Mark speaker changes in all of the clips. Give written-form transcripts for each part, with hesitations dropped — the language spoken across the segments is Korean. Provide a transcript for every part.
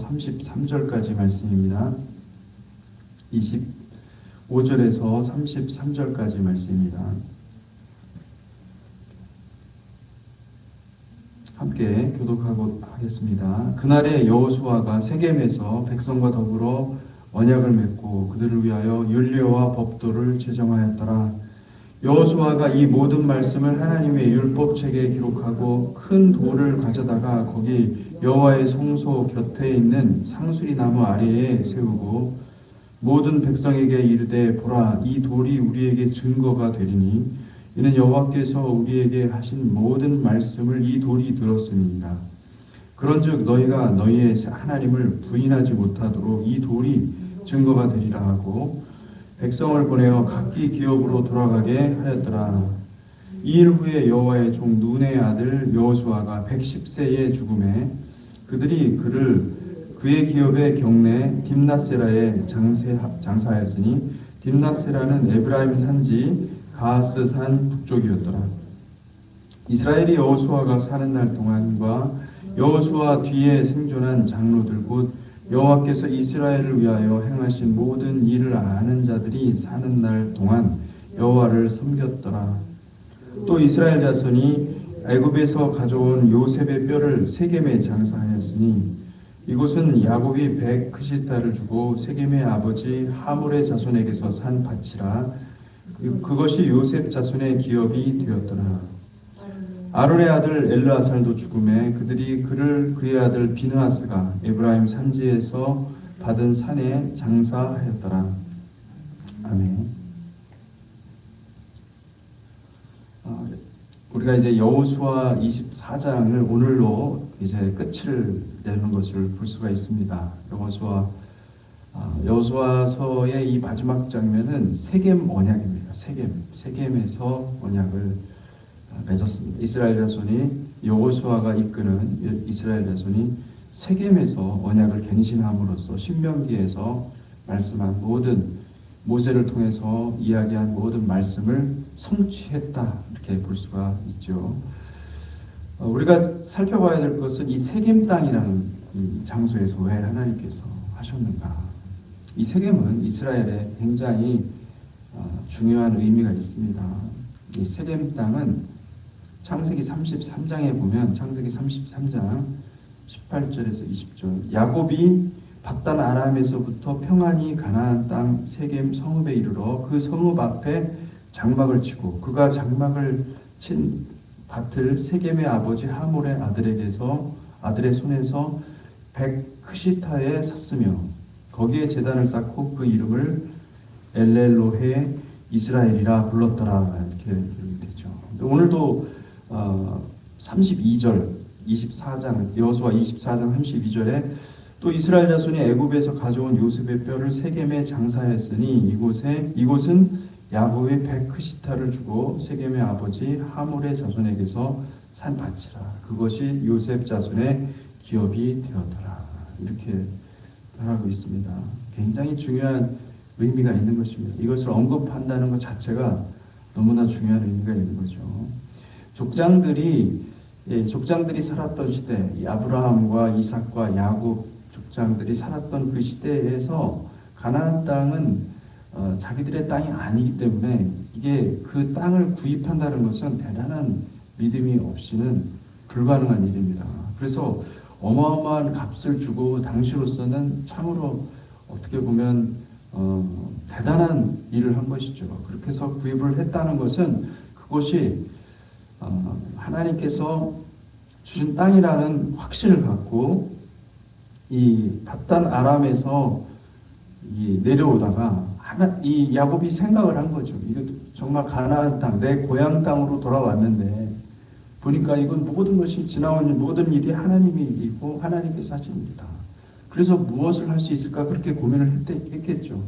Speaker 1: 33절까지 말씀입니다. 25절에서 33절까지 말씀입니다. 함께 교독하고 하겠습니다. 그날에 여호수아가 세겜에서 백성과 더불어 언약을 맺고 그들을 위하여 율례와 법도를 제정하였더라. 여호수아가 이 모든 말씀을 하나님의 율법책에 기록하고 큰 돌을 가져다가 거기 여호와의 성소 곁에 있는 상수리 나무 아래에 세우고 모든 백성에게 이르되 보라, 이 돌이 우리에게 증거가 되리니 이는 여호와께서 우리에게 하신 모든 말씀을 이 돌이 들었음이니라. 그런즉 너희가 너희의 하나님을 부인하지 못하도록 이 돌이 증거가 되리라 하고 백성을 보내어 각기 기업으로 돌아가게 하였더라. 이 일 후에 여호와의 종 눈의 아들 여호수아가 110세에 죽음에 그들이 그의 기업의 경내 딥낫세라에 장사하였으니 딥낫세라는 에브라임 산지 가하스 산 북쪽이었더라. 이스라엘이 여호수아가 사는 날 동안과 여호수아 뒤에 생존한 장로들 곧 여호와께서 이스라엘을 위하여 행하신 모든 일을 아는 자들이 사는 날 동안 여호와를 섬겼더라. 또 이스라엘 자손이 애굽에서 가져온 요셉의 뼈를 세겜에 장사하였으니 이곳은 야곱이 백크시타를 주고 세겜의 아버지 하몰의 자손에게서 산 밭이라. 그것이 요셉 자손의 기업이 되었더라. 아론의 아들 엘르아살도 죽음에 그들이 그의 아들 비느하스가 에브라임 산지에서 받은 산에 장사하였더라. 아멘. 우리가 이제 여호수아 24장을 오늘로 이제 끝을 내는 것을 볼 수가 있습니다. 여호수아서의 이 마지막 장면은 세겜 언약입니다. 세겜에서 언약을 맺었습니다. 이스라엘 자손이 여호수아가 이끄는 이스라엘 자손이 세겜에서 언약을 갱신함으로써 신명기에서 말씀한 모든 모세를 통해서 이야기한 모든 말씀을 성취했다 이렇게 볼 수가 있죠. 우리가 살펴봐야 될 것은 이 세겜 땅이라는 이 장소에서 왜 하나님께서 하셨는가. 이 세겜은 이스라엘에 굉장히 중요한 의미가 있습니다. 이 세겜 땅은 창세기 33장에 보면 창세기 33장 18절에서 20절 야곱이 밧단 아람에서부터 평안히 가나안 땅 세겜 성읍에 이르러 그 성읍 앞에 장막을 치고 그가 장막을 친 밭을 세겜의 아버지 하몰의 아들의 손에서 백크시타에 샀으며 거기에 제단을 쌓고 그 이름을 엘렐로헤 이스라엘이라 불렀더라 이렇게 되죠. 오늘도 32절 24장 여호수아 24장 32절에 또 이스라엘 자손이 애굽에서 가져온 요셉의 뼈를 세겜에 장사했으니 이곳은 야곱의 백크시타를 주고 세겜의 아버지 하몰의 자손에게서 산 밭이라. 그것이 요셉 자손의 기업이 되었더라. 이렇게 하고 있습니다. 굉장히 중요한 의미가 있는 것입니다. 이것을 언급한다는 것 자체가 너무나 중요한 의미가 있는 거죠. 족장들이 살았던 시대, 아브라함과 이삭과 야곱 족장들이 살았던 그 시대에서 가나안 땅은 자기들의 땅이 아니기 때문에 이게 그 땅을 구입한다는 것은 대단한 믿음이 없이는 불가능한 일입니다. 그래서 어마어마한 값을 주고 당시로서는 참으로 어떻게 보면 대단한 일을 한 것이죠. 그렇게 해서 구입을 했다는 것은 그것이 하나님께서 주신 땅이라는 확신을 갖고 이 밧단 아람에서 내려오다가 이 야곱이 생각을 한 거죠. 이거 정말 가나안 땅, 내 고향 땅으로 돌아왔는데 보니까 이건 모든 것이 지나온 모든 일이 하나님이 있고 하나님께서 하신 일이다. 그래서 무엇을 할 수 있을까 그렇게 고민을 했겠죠.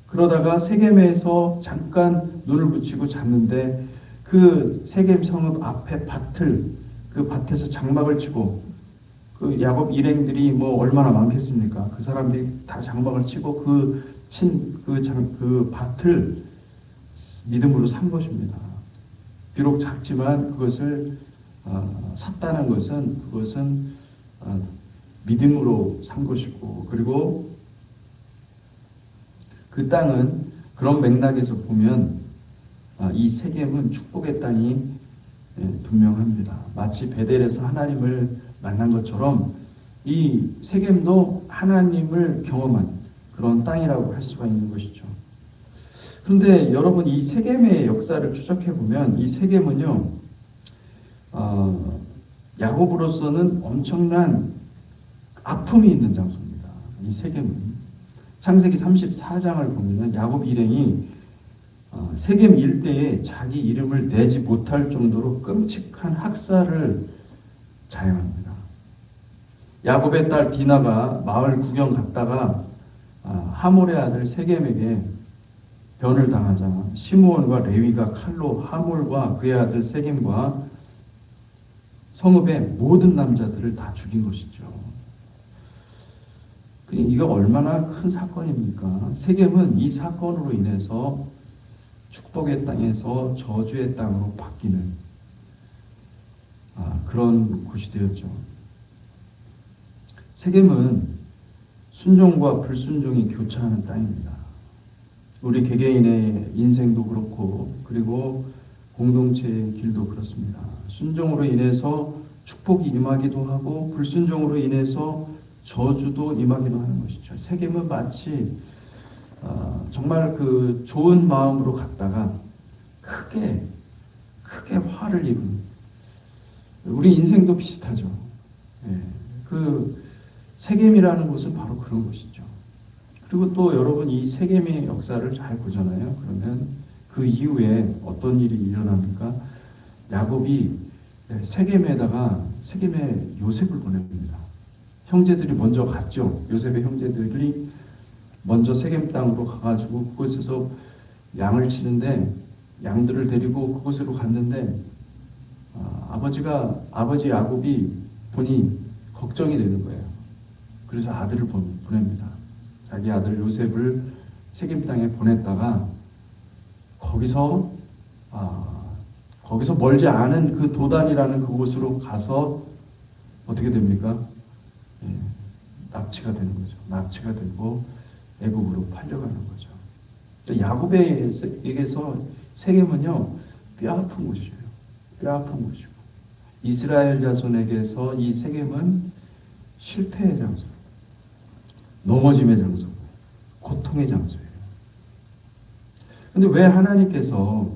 Speaker 1: 그러다가 세겜에서 잠깐 눈을 붙이고 잤는데 그 세겜 성읍 앞에 그 밭에서 장막을 치고 그 야곱 일행들이 얼마나 많겠습니까? 그 사람들이 다 장막을 치고 그 밭을 믿음으로 산 것입니다. 비록 작지만 그것을 샀다는 것은 그것은 믿음으로 산 것이고, 그리고 그 땅은 그런 맥락에서 보면 이 세겜은 축복의 땅이 분명합니다. 마치 베델에서 하나님을 만난 것처럼 이 세겜도 하나님을 경험한 그런 땅이라고 할 수가 있는 것이죠. 그런데 여러분, 이 세겜의 역사를 추적해 보면 이 세겜은요, 야곱으로서는 엄청난 아픔이 있는 장소입니다. 이 세겜은 창세기 34장을 보면 야곱 일행이 세겜 일대에 자기 이름을 내지 못할 정도로 끔찍한 학살을 자행합니다. 야곱의 딸 디나가 마을 구경 갔다가 하몰의 아들 세겜에게 변을 당하자 시므온과 레위가 칼로 하몰과 그의 아들 세겜과 성읍의 모든 남자들을 다 죽인 것이죠. 이거 얼마나 큰 사건입니까? 세겜은 이 사건으로 인해서 축복의 땅에서 저주의 땅으로 바뀌는 그런 곳이 되었죠. 세겜은 순종과 불순종이 교차하는 땅입니다. 우리 개개인의 인생도 그렇고, 그리고 공동체의 길도 그렇습니다. 순종으로 인해서 축복이 임하기도 하고, 불순종으로 인해서 저주도 임하기도 하는 것이죠. 세겜은 마치 정말 그 좋은 마음으로 갔다가 크게 화를 입은, 우리 인생도 비슷하죠. 그 세겜이라는 곳은 바로 그런 곳이죠. 그리고 또 여러분, 이 세겜의 역사를 잘 보잖아요. 그러면 그 이후에 어떤 일이 일어납니까? 야곱이 세겜에 요셉을 보냅니다. 형제들이 먼저 갔죠. 요셉의 형제들이 먼저 세겜 땅으로 가가지고 그곳에서 양을 치는데, 양들을 데리고 그곳으로 갔는데 아버지 야곱이 보니 걱정이 되는 거예요. 그래서 아들을 보냅니다. 자기 아들 요셉을 세겜 땅에 보냈다가 거기서 멀지 않은 그 도단이라는 그곳으로 가서 어떻게 됩니까? 납치가 되는 거죠. 납치가 되고 애굽으로 팔려가는 거죠. 야곱에게서 세겜은요, 뼈아픈 곳이에요. 뼈아픈 곳이고, 이스라엘 자손에게서 이 세겜은 실패의 장소, 넘어짐의 장소, 고통의 장소예요. 그런데 왜 하나님께서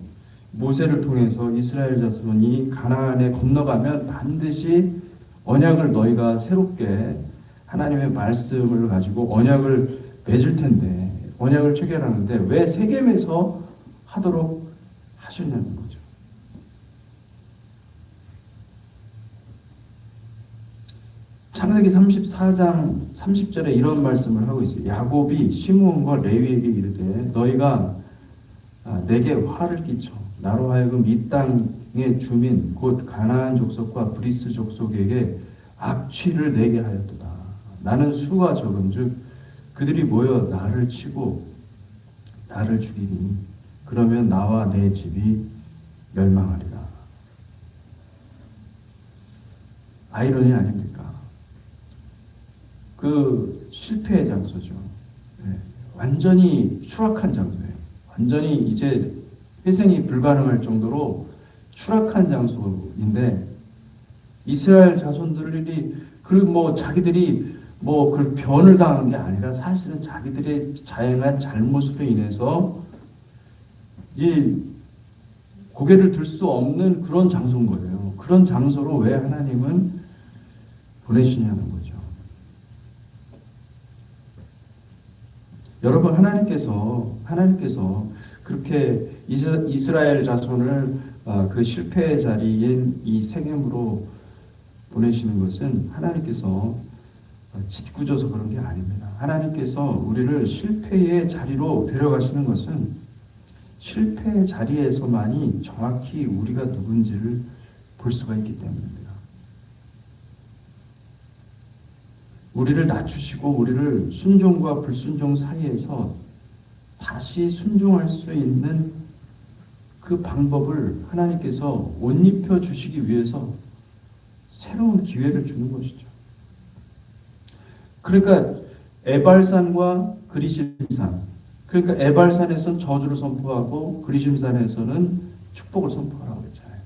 Speaker 1: 모세를 통해서 이스라엘 자손이 가나안에 건너가면 반드시 언약을 너희가 새롭게 하나님의 말씀을 가지고 언약을 맺을 텐데, 언약을 체결하는데 왜 세겜에서 하도록 하셨냐는 거죠. 창세기 34장 30절에 이런 말씀을 하고 있어요. 야곱이 시므온과 레위에게 이르되 너희가 내게 화를 끼쳐 나로 하여금 이 땅의 주민 곧 가나안 족속과 브리스 족속에게 악취를 내게 하였도다. 나는 수가 적은즉 그들이 모여 나를 치고 나를 죽이니 그러면 나와 내 집이 멸망하리라. 아이러니 아닙니까? 그 실패의 장소죠. 완전히 추락한 장소예요. 완전히 이제 회생이 불가능할 정도로 추락한 장소인데, 이스라엘 자손들이 자기들이 그 변을 당한 게 아니라 사실은 자기들의 자행한 잘못으로 인해서 이 고개를 들 수 없는 그런 장소인 거예요. 그런 장소로 왜 하나님은 보내시냐는 거죠. 여러분, 하나님께서 그렇게 이스라엘 자손을 그 실패의 자리인 이 세겜으로 보내시는 것은 하나님께서 짓궂어서 그런 게 아닙니다. 하나님께서 우리를 실패의 자리로 데려가시는 것은 실패의 자리에서만이 정확히 우리가 누군지를 볼 수가 있기 때문입니다. 우리를 낮추시고 우리를 순종과 불순종 사이에서 다시 순종할 수 있는 그 방법을 하나님께서 옷 입혀 주시기 위해서 새로운 기회를 주는 것이죠. 그러니까 에발산과 그리심산. 그러니까 에발산에서는 저주를 선포하고 그리심산에서는 축복을 선포하라고 했잖아요.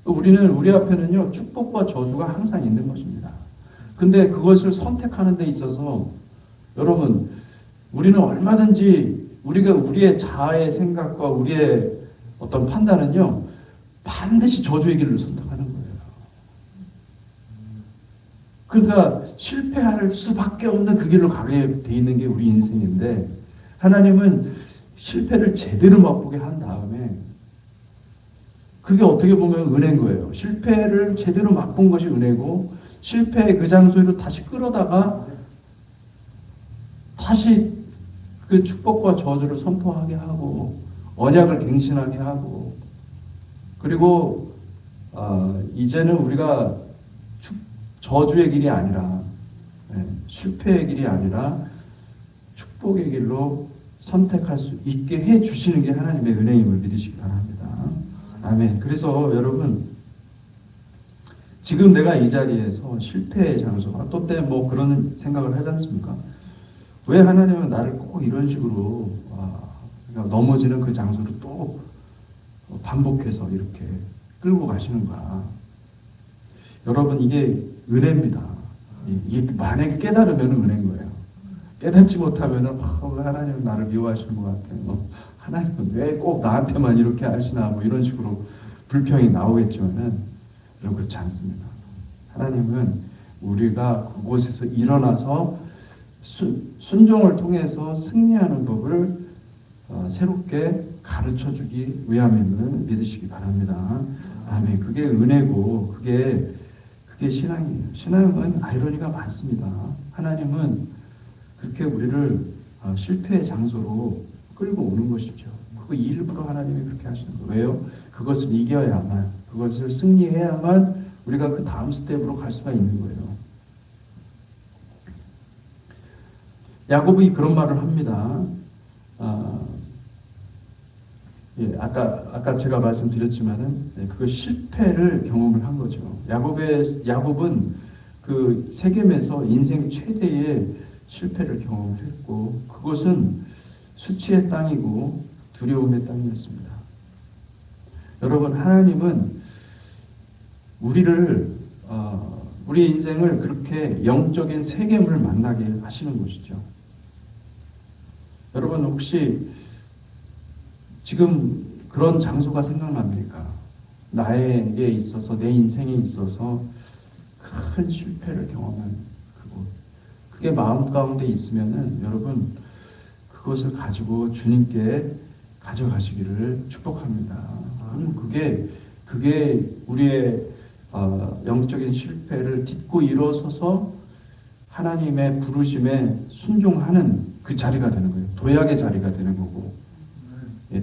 Speaker 1: 우리는 우리 앞에는요 축복과 저주가 항상 있는 것입니다. 근데 그것을 선택하는 데 있어서 여러분 우리는 얼마든지 우리가 우리의 자아의 생각과 우리의 어떤 판단은요 반드시 저주의 길을 선택하는 거예요. 그러니까 실패할 수밖에 없는 그 길로 가게 돼 있는 게 우리 인생인데 하나님은 실패를 제대로 맛보게 한 다음에 그게 어떻게 보면 은혜인 거예요. 실패를 제대로 맛본 것이 은혜고 실패의 그 장소로 다시 끌어다가 다시 그 축복과 저주를 선포하게 하고 언약을 갱신하게 하고 그리고 이제는 우리가 저주의 길이 아니라 실패의 길이 아니라 축복의 길로 선택할 수 있게 해 주시는 게 하나님의 은혜임을 믿으시기 바랍니다. 아멘. 그래서 여러분 지금 내가 이 자리에서 실패의 장소가 또 때 뭐 그런 생각을 하지 않습니까? 왜 하나님은 나를 꼭 이런 식으로 그러니까 넘어지는 그 장소를 또 반복해서 이렇게 끌고 가시는가? 여러분 이게 은혜입니다. 이게 만약에 깨달으면 은혜인 거예요. 깨닫지 못하면은 하나님은 나를 미워하시는 것 같아요. 하나님은 왜 꼭 나한테만 이렇게 하시나 뭐 이런 식으로 불평이 나오겠지만은 여러분 그렇지 않습니다. 하나님은 우리가 그곳에서 일어나서 순종을 통해서 승리하는 법을 새롭게 가르쳐 주기 위함임을 믿으시기 바랍니다. 아멘. 그게 은혜고 그게 신앙이에요. 신앙은 아이러니가 많습니다. 하나님은 그렇게 우리를 실패의 장소로 끌고 오는 것이죠. 그거 일부러 하나님이 그렇게 하시는 거예요. 왜요? 그것을 이겨야만, 그것을 승리해야만 우리가 그 다음 스텝으로 갈 수가 있는 거예요. 야곱이 그런 말을 합니다. 아까 제가 말씀드렸지만은 그 실패를 경험을 한 거죠. 야곱은 그 세겜에서 인생 최대의 실패를 경험을 했고 그것은 수치의 땅이고 두려움의 땅이었습니다. 여러분 하나님은 우리 인생을 그렇게 영적인 세겜을 만나게 하시는 것이죠. 여러분 혹시 지금 그런 장소가 생각납니까? 나에게 있어서 내 인생에 있어서 큰 실패를 경험한 그곳. 그게 마음 가운데 있으면은 여러분 그것을 가지고 주님께 가져가시기를 축복합니다. 그게 우리의 영적인 실패를 딛고 일어서서 하나님의 부르심에 순종하는 그 자리가 되는 거예요. 도약의 자리가 되는 거고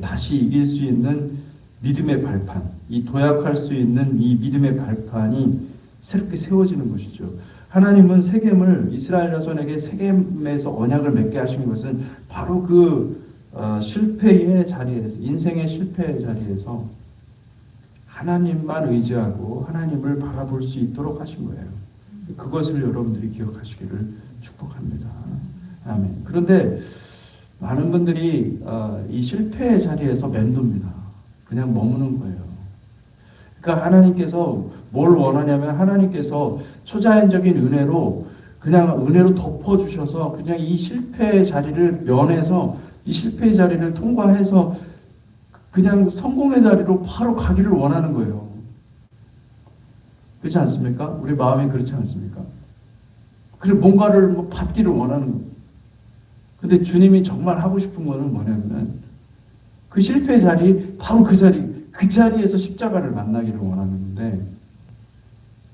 Speaker 1: 다시 이길 수 있는 믿음의 발판, 이 도약할 수 있는 이 믿음의 발판이 새롭게 세워지는 것이죠. 하나님은 세겜을 이스라엘 자손에게 세겜에서 언약을 맺게 하신 것은 바로 그 실패의 자리에서 인생의 실패의 자리에서 하나님만 의지하고 하나님을 바라볼 수 있도록 하신 거예요. 그것을 여러분들이 기억하시기를 축복합니다. 아멘. 그런데 많은 분들이 이 실패의 자리에서 맴돕니다. 그냥 머무는 거예요. 그러니까 하나님께서 뭘 원하냐면 하나님께서 초자연적인 은혜로 그냥 은혜로 덮어주셔서 그냥 이 실패의 자리를 면해서 이 실패의 자리를 통과해서 그냥 성공의 자리로 바로 가기를 원하는 거예요. 그렇지 않습니까? 우리 마음이 그렇지 않습니까? 그리고 뭔가를 받기를 원하는 거예요. 근데 주님이 정말 하고 싶은 거는 뭐냐면 그 실패의 자리, 바로 그 자리에서 십자가를 만나기를 원하는데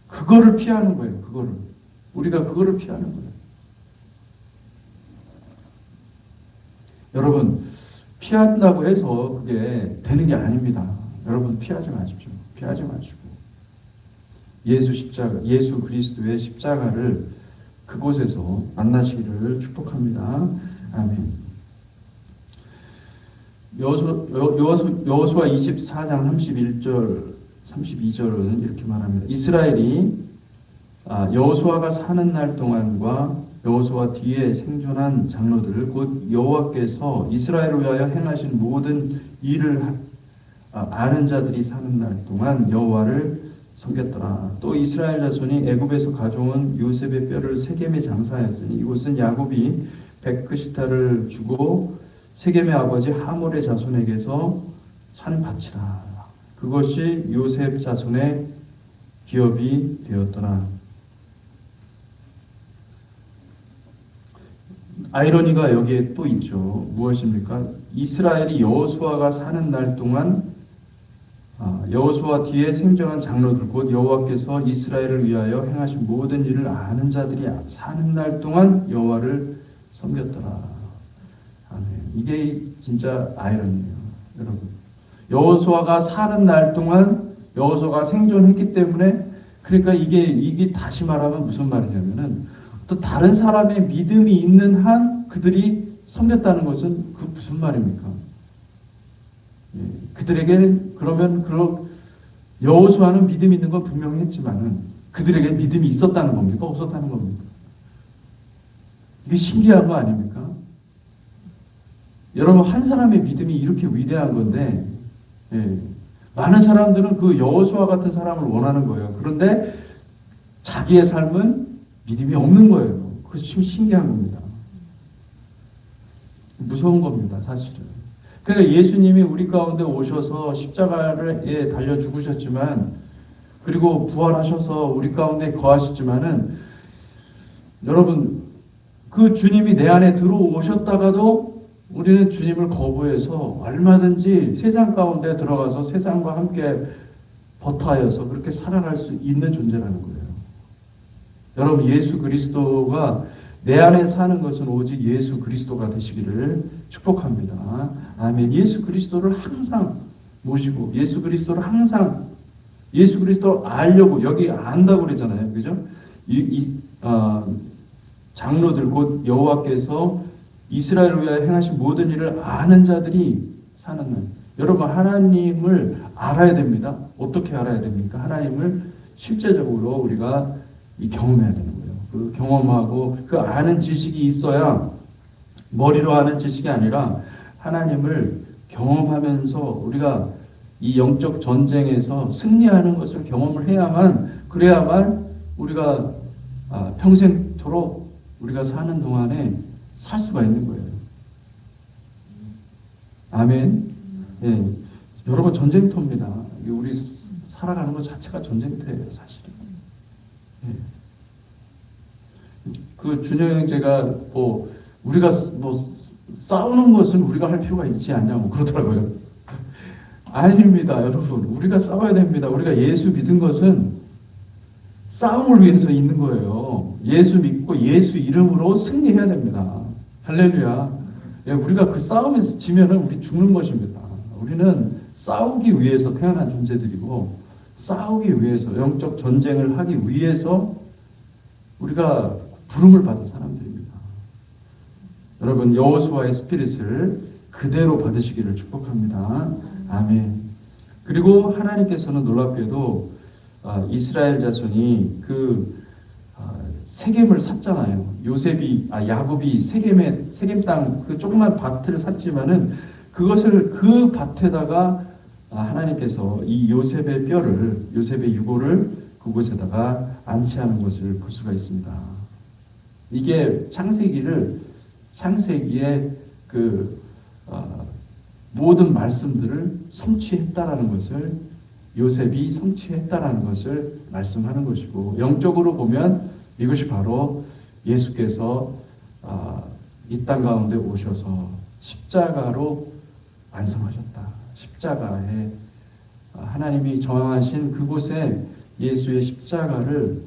Speaker 1: 그거를 피하는 거예요. 우리가 그거를 피하는 거예요. 여러분 피한다고 해서 그게 되는 게 아닙니다. 여러분 피하지 마십시오. 피하지 마시고 예수 그리스도의 십자가를 그곳에서 만나시기를 축복합니다. 아멘. 여호수아 24장 31절 32절은 이렇게 말합니다. 이스라엘이 여호수아가 사는 날 동안과 여호수아 뒤에 생존한 장로들 곧 여호와께서 이스라엘을 위하여 행하신 모든 일을 아는 자들이 사는 날 동안 여호와를 섬겼더라. 또 이스라엘 자손이 애굽에서 가져온 요셉의 뼈를 세겜에 장사하였으니 이곳은 야곱이 백그시타를 주고 세겜의 아버지 하몰의 자손에게서 산 밭이라. 그것이 요셉 자손의 기업이 되었더라. 아이러니가 여기에 또 있죠. 무엇입니까? 이스라엘이 여호수아가 사는 날 동안 여호수아 뒤에 생존한 장로들 곧 여호와께서 이스라엘을 위하여 행하신 모든 일을 아는 자들이 사는 날 동안 여호와를 섬겼더라. 아멘. 이게 진짜 아이러니예요, 여러분. 여호수아가 사는 날 동안 여호수아가 생존했기 때문에 그러니까 이게 다시 말하면 무슨 말이냐면은 또 다른 사람의 믿음이 있는 한 그들이 섬겼다는 것은 그 무슨 말입니까? 그들에게 그러면 여호수아는 믿음이 있는 건 분명히 했지만은 그들에게 믿음이 있었다는 겁니까? 없었다는 겁니까? 이게 신기한 거 아닙니까? 여러분 한 사람의 믿음이 이렇게 위대한 건데 많은 사람들은 그 여호수아 같은 사람을 원하는 거예요. 그런데 자기의 삶은 믿음이 없는 거예요. 그것이 참 신기한 겁니다. 무서운 겁니다, 사실은. 그러니까 예수님이 우리 가운데 오셔서 십자가에 달려 죽으셨지만 그리고 부활하셔서 우리 가운데 거하시지만은 여러분 그 주님이 내 안에 들어오셨다가도 우리는 주님을 거부해서 얼마든지 세상 가운데 들어가서 세상과 함께 버타여서 그렇게 살아갈 수 있는 존재라는 거예요. 여러분 예수 그리스도가 내 안에 사는 것은 오직 예수 그리스도가 되시기를 축복합니다. 아멘. 예수 그리스도를 항상 모시고 예수 그리스도를 항상 예수 그리스도를 알려고 여기 안다고 그러잖아요. 그죠? 장로들 곧 여호와께서 이스라엘을 위하여 행하신 모든 일을 아는 자들이 사는 날. 여러분 하나님을 알아야 됩니다. 어떻게 알아야 됩니까? 하나님을 실제적으로 우리가 경험해야 되는 거예요. 그 경험하고 그 아는 지식이 있어야 머리로 아는 지식이 아니라 하나님을 경험하면서 우리가 이 영적 전쟁에서 승리하는 것을 경험을 그래야만 우리가 평생토록 우리가 사는 동안에 살 수가 있는 거예요. 아멘. 예. 여러분 전쟁터입니다. 우리 살아가는 것 자체가 전쟁터예요, 사실은. 예. 그 준영 형제가 우리가 싸우는 것은 우리가 할 필요가 있지 않냐고 그러더라고요. 아닙니다, 여러분. 우리가 싸워야 됩니다. 우리가 예수 믿은 것은 싸움을 위해서 있는 거예요. 예수 믿고 예수 이름으로 승리해야 됩니다. 할렐루야. 예, 우리가 그 싸움에서 지면은 우리 죽는 것입니다. 우리는 싸우기 위해서 태어난 존재들이고 싸우기 위해서 영적 전쟁을 하기 위해서 우리가 부름을 받은 사람들입니다. 여러분 여호수아의 스피릿을 그대로 받으시기를 축복합니다. 아멘. 그리고 하나님께서는 놀랍게도 이스라엘 자손이 세겜을 샀잖아요. 야곱이 세겜 땅 그 조그만 밭을 샀지만은 그것을 그 밭에다가 하나님께서 이 요셉의 유고를 그곳에다가 안치하는 것을 볼 수가 있습니다. 이게 창세기의 모든 말씀들을 성취했다라는 것을 요셉이 성취했다라는 것을 말씀하는 것이고 영적으로 보면 이것이 바로 예수께서 이 땅 가운데 오셔서 십자가로 완성하셨다. 십자가에 하나님이 정하신 그곳에 예수의 십자가를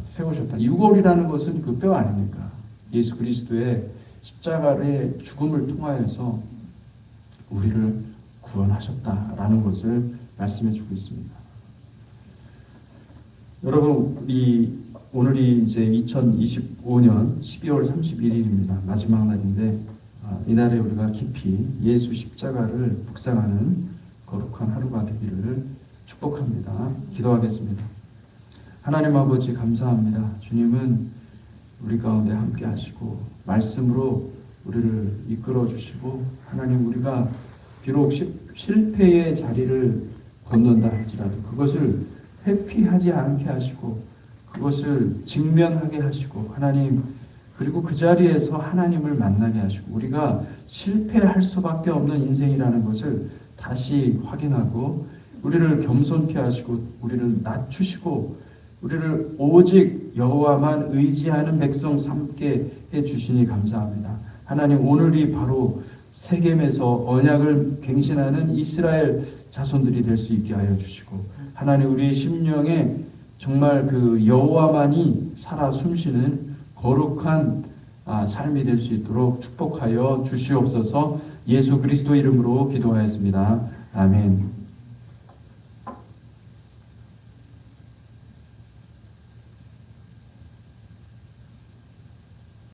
Speaker 1: 세우셨다. 유골이라는 것은 그 뼈 아닙니까? 예수 그리스도의 십자가의 죽음을 통하여서 우리를 구원하셨다라는 것을 말씀해 주고 있습니다. 여러분, 오늘이 이제 2025년 12월 31일입니다. 마지막 날인데 이날에 우리가 깊이 예수 십자가를 묵상하는 거룩한 하루가 되기를 축복합니다. 기도하겠습니다. 하나님 아버지 감사합니다. 주님은 우리 가운데 함께 하시고 말씀으로 우리를 이끌어 주시고, 하나님 우리가 비록 실패의 자리를 건넌다 할지라도 그것을 회피하지 않게 하시고 그것을 직면하게 하시고, 하나님 그리고 그 자리에서 하나님을 만나게 하시고 우리가 실패할 수밖에 없는 인생이라는 것을 다시 확인하고 우리를 겸손케 하시고 우리를 낮추시고 우리를 오직 여호와만 의지하는 백성 삼게 해주시니 감사합니다. 하나님 오늘이 바로 세겜에서 언약을 갱신하는 이스라엘 자손들이 될 수 있게 하여 주시고, 하나님 우리의 심령에 정말 그 여호와만이 살아 숨쉬는 거룩한 삶이 될 수 있도록 축복하여 주시옵소서. 예수 그리스도 이름으로 기도하였습니다. 아멘.